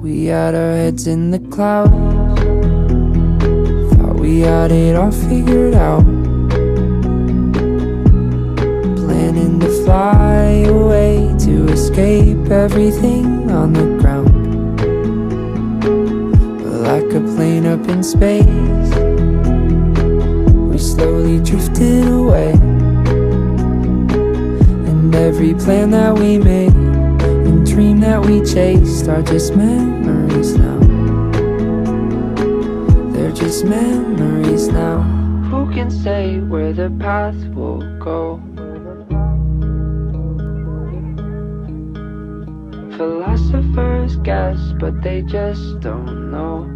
We had our heads in the clouds, thought we had it all figured out, planning to fly away to escape everything on the ground. But like a plane up in space, we slowly drifted away, and every plan that we made and dream that we chased are just memories now. They're just memories now. Who can say where the path will go? Philosophers guess, but they just don't know.